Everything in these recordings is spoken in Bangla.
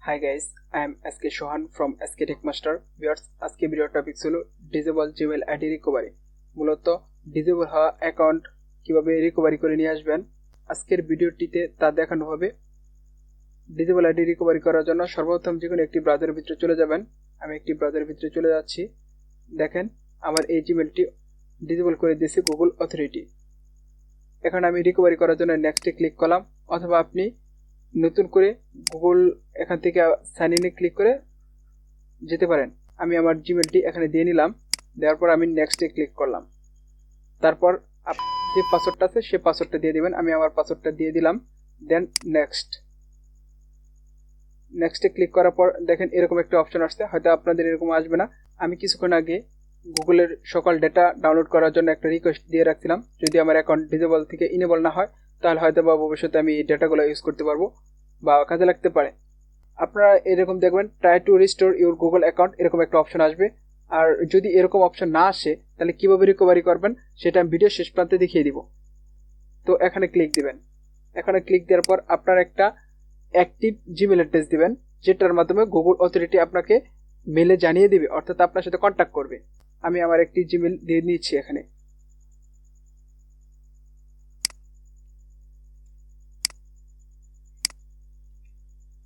Hi guys, I am SK Shohan from SK Techmaster. Viewers, আজকে ভিডিও টপিক হলো ডিসেবল জিমেইল আইডি রিকভারি। মূলত ডিসেবল হওয়া অ্যাকাউন্ট কিভাবে রিকভারি করে নিয়ে আসবেন আজকের ভিডিওটিতে তা দেখানো হবে। ডিসেবল আইডি রিকভারি করার জন্য সর্বপ্রথম যে কোনো একটি ব্রাউজারের ভিতরে চলে যাবেন। আমি একটি ব্রাউজারের ভিতরে চলে যাচ্ছি। দেখেন আমার এই জিমেইলটি ডিসেবল করে দিয়েছে গুগল অথরিটি। এখন আমি রিকভারি করার জন্য নেক্সটে ক্লিক করলাম, অথবা আপনি নতুন করে গুগল এখান থেকে সাইন ইনে ক্লিক করে যেতে পারেন। আমি আমার জিমেইলটি এখানে দিয়ে নিলাম, দেওয়ার পর আমি নেক্সটে ক্লিক করলাম। তারপর যে পাসওয়ার্ডটা আছে সে পাসওয়ার্ডটা দিয়ে দিবেন। আমি আমার পাসওয়ার্ডটা দিয়ে দিলাম, দেন নেক্সটে ক্লিক করার পর দেখেন এরকম একটা অপশন আসছে। হয়তো আপনাদের এরকম আসবে না। আমি কিছুক্ষণ আগে গুগলের সকল ডেটা ডাউনলোড করার জন্য একটা রিকোয়েস্ট দিয়ে রাখছিলাম। যদি আমার অ্যাকাউন্ট ডিসেবল থেকে ইনেবল না হয় তাহলে হয়তো বা ভবিষ্যতে আমি এই ডেটাগুলো ইউজ করতে পারবো বা কাজে লাগতে পারে। আপনারা এরকম দেখবেন try to restore your Google account এরকম একটা অপশন আসবে। আর যদি এরকম অপশন না আসে তাহলে কীভাবে রিকভারি করবেন সেটা আমি ভিডিও শেষ প্রান্তে দেখিয়ে দিব। তো এখানে ক্লিক দিবেন। এখানে ক্লিক দেওয়ার পর আপনার একটা অ্যাক্টিভ জিমেল অ্যাড্রেস দিবেন, যেটার মাধ্যমে গুগল অথরিটি আপনাকে মেলে জানিয়ে দিবে, অর্থাৎ আপনার সাথে কন্ট্যাক্ট করবে। আমি আমার একটি জিমেল দিয়ে নিচ্ছি এখানে।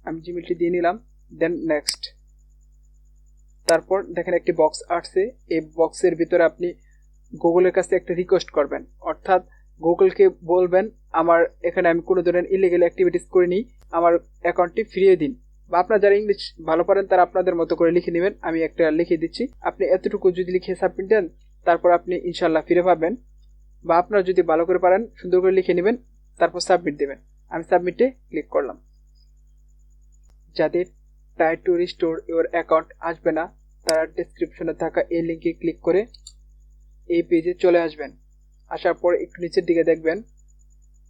আমি জিমেলটি দিয়ে নিলাম, দেন নেক্সট। তারপর দেখেন একটি বক্স আসছে। এই বক্সের ভিতরে আপনি গুগলের কাছে একটা রিকোয়েস্ট করবেন, অর্থাৎ গুগলকে বলবেন আমার এখানে আমি কোনো ধরনের ইলিগেল অ্যাক্টিভিটিস করিনি, আমার অ্যাকাউন্টটি ফিরিয়ে দিন। বা আপনারা যারা ইংলিশ ভালো পারেন তারা আপনাদের মতো করে লিখে নেবেন। আমি একটা লিখে দিচ্ছি। আপনি এতটুকু যদি লিখে সাবমিট দেন তারপর আপনি ইনশাল্লাহ ফিরে পাবেন। বা আপনারা যদি ভালো করে পারেন সুন্দর করে লিখে নেবেন, তারপর সাবমিট দেবেন। আমি সাবমিটে ক্লিক করলাম। যাদের try to restore your account আসবে না তারা ডেসক্রিপশনে থাকা এই লিঙ্কে ক্লিক করে এই পেজে চলে আসবেন। আসার পর একটু নিচের দিকে দেখবেন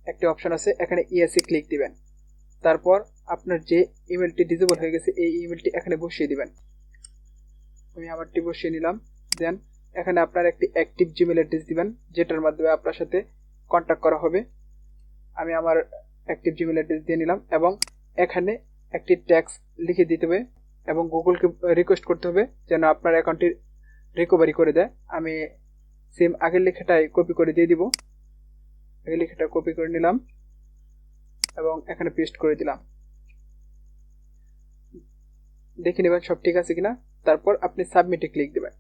একটা অপশন আছে, এখানে ইয়েসে ক্লিক দিবেন। তারপর আপনার যে ইমেলটি ডিসেবল হয়ে গেছে এই ইমেলটি এখানে বসিয়ে দিবেন। আমি আমারটি বসিয়ে নিলাম। দেন এখানে আপনার একটি অ্যাক্টিভ জিমেল অ্যাড্রেস দিবেন, যেটার মাধ্যমে আপনার সাথে কন্ট্যাক্ট করা হবে। আমি আমার অ্যাক্টিভ জিমেল অ্যাড্রেস দিয়ে নিলাম এবং এখানে একটি ট্যাক্স লিখে দিতে হবে এবং গুগলকে রিকোয়েস্ট করতে হবে যেন আপনার অ্যাকাউন্টটি রিকভারি করে দেয়। আমি সেম আগের লেখাটাই কপি করে দিয়ে দিব। আগের লেখাটা কপি করে নিলাম এবং এখানে পেস্ট করে দিলাম। দেখে নেবেন সব ঠিক আছে কিনা। তারপর আপনি সাবমিটে ক্লিক দেবেন।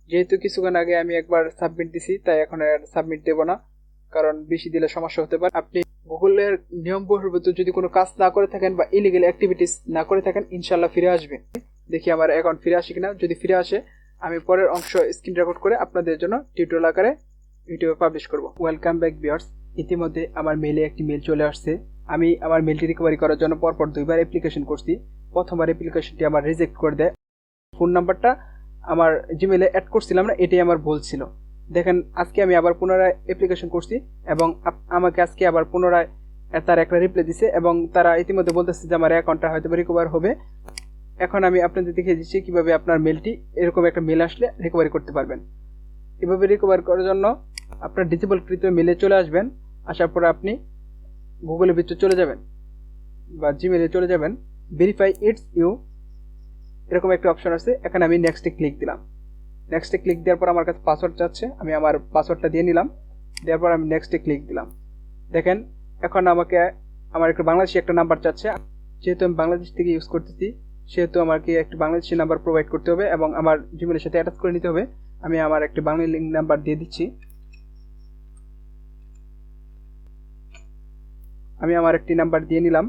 যেহেতু কিছুক্ষণ আগে আমি একবার সাবমিট দিছি তাই এখন আর সাবমিট দেব না, কারণ বেশি দিলে সমস্যা হতে পারে। আপনি গুগলের নিয়ম বহির্ভূত যদি কোনো কাজ না করে থাকেন বা ইলিগেল অ্যাক্টিভিটিস না করে থাকেন ইনশাল্লাহ ফিরে আসবে। দেখি আমার অ্যাকাউন্ট ফিরে আসে কিনা। যদি ফিরে আসে আমি পরের অংশ স্ক্রিন রেকর্ড করে আপনাদের জন্য টিউটোরিয়াল আকারে ইউটিউবে পাবলিশ করব। Welcome back viewers. ইতিমধ্যে আমার মেইলে একটি মেল চলে আসছে। আমি আমার মেলটি রিকভারি করার জন্য পরপর দুইবার অ্যাপ্লিকেশন করছি। প্রথমবার অ্যাপ্লিকেশনটি আমার রিজেক্ট করে দেয়। ফোন নাম্বারটা আমার জিমেলে অ্যাড করছিলাম না, এটাই আমার ভুল ছিল। দেখেন আজকে আমি আবার পুনরায় অ্যাপ্লিকেশন করছি এবং আমাকে আজকে আবার পুনরায় তারা একটা রিপ্লাই দিছে এবং তারা ইতিমধ্যে বলতেছে যে আমার অ্যাকাউন্টটা হয়তো রিকভার হবে। এখন আমি আপনাদের দেখিয়ে দিচ্ছি কীভাবে আপনার মেলটি এরকম একটা মেল আসলে রিকভারি করতে পারবেন। এভাবে রিকভার করার জন্য আপনার ডিসেবলকৃত মেলে চলে আসবেন। আসার পরে আপনি গুগলের ভিতরে চলে যাবেন বা জিমেলে চলে যাবেন। ভেরিফাই ইটস ইউ এরকম একটা অপশন আছে, এখানে আমি নেক্সটে ক্লিক দিলাম। নেক্সটে ক্লিক দেওয়ার পর আমার কাছে পাসওয়ার্ড চাচ্ছে, আমি আমার পাসওয়ার্ডটা দিয়ে নিলাম। দেওয়ার পর আমি নেক্সটে ক্লিক দিলাম। দেখেন এখন আমাকে আমার একটা বাংলাদেশি একটা নাম্বার চাচ্ছে। যেহেতু আমি বাংলাদেশ থেকে ইউজ করতেছি সেহেতু আমাকে একটা বাংলাদেশি নাম্বার প্রোভাইড করতে হবে এবং আমার জিমেলের সাথে অ্যাটাচ করে নিতে হবে। আমি আমার একটা বাংলাদেশি নাম্বার দিয়ে দিচ্ছি। আমি আমার একটি নাম্বার দিয়ে নিলাম।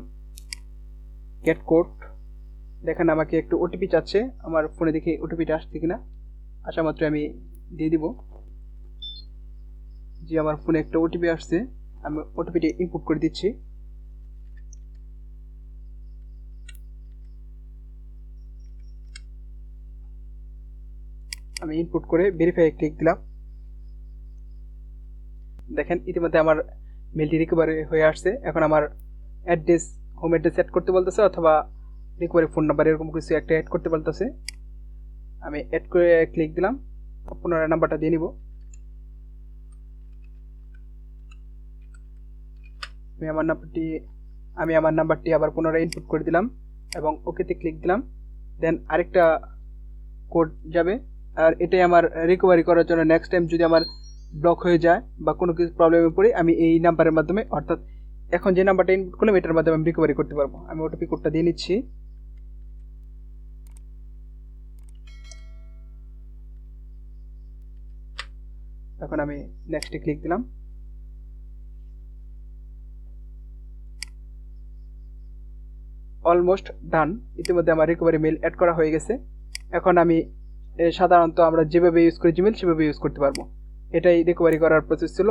Gate code. দেখেন আমাকে একটু ওটিপি চাচ্ছে, আমার ফোনে দেখি ওটিপিটা আসছে কিনা। আসা মাত্র আমি দিয়ে দিব। যে আমার ফোনে একটা ওটিপি আসছে, আমি ওটিপিটি ইনপুট করে দিচ্ছি। আমি ইনপুট করে ভেরিফাই ক্লিক দিলাম। দেখেন ইতিমধ্যে আমার মেলটি রিকভারি হয়ে আসছে। এখন আমার অ্যাড্রেস হোম অ্যাড্রেস অ্যাড করতে বলতেছে অথবা রিকভারি ফোন নাম্বার এরকম কিছু একটা অ্যাড করতে বলতেছে। আমি অ্যাড করে ক্লিক দিলাম। পুনরায় নাম্বারটা দিয়ে নিব। আমি আমার নাম্বারটি আবার পুনরায় ইনপুট করে দিলাম। এবং ওকেতে ক্লিক দিলাম। দেন আরেকটা কোড যাবে, আর এটাই আমার রিকভারি করার জন্য নেক্সট টাইম যদি আমার ব্লক হয়ে যায় বা কোনো কিছু প্রবলেমে পড়ে আমি এই নাম্বারের মাধ্যমে, অর্থাৎ এখন যে নাম্বারটা ইনপুট করলাম এটার মাধ্যমে আমি রিকভারি করতে পারবো। আমি ওটিপি কোডটা দিয়ে নিচ্ছি। এখন আমি নেক্সটে ক্লিক দিলাম। অলমোস্ট ডান, ইতিমধ্যে আমার রিকভারি মেল অ্যাড করা হয়ে গেছে। এখন আমি সাধারণত আমরা যেভাবে ইউজ করি জিমেল সেভাবে ইউজ করতে পারবো। এটাই রিকভারি করার প্রসেস ছিল।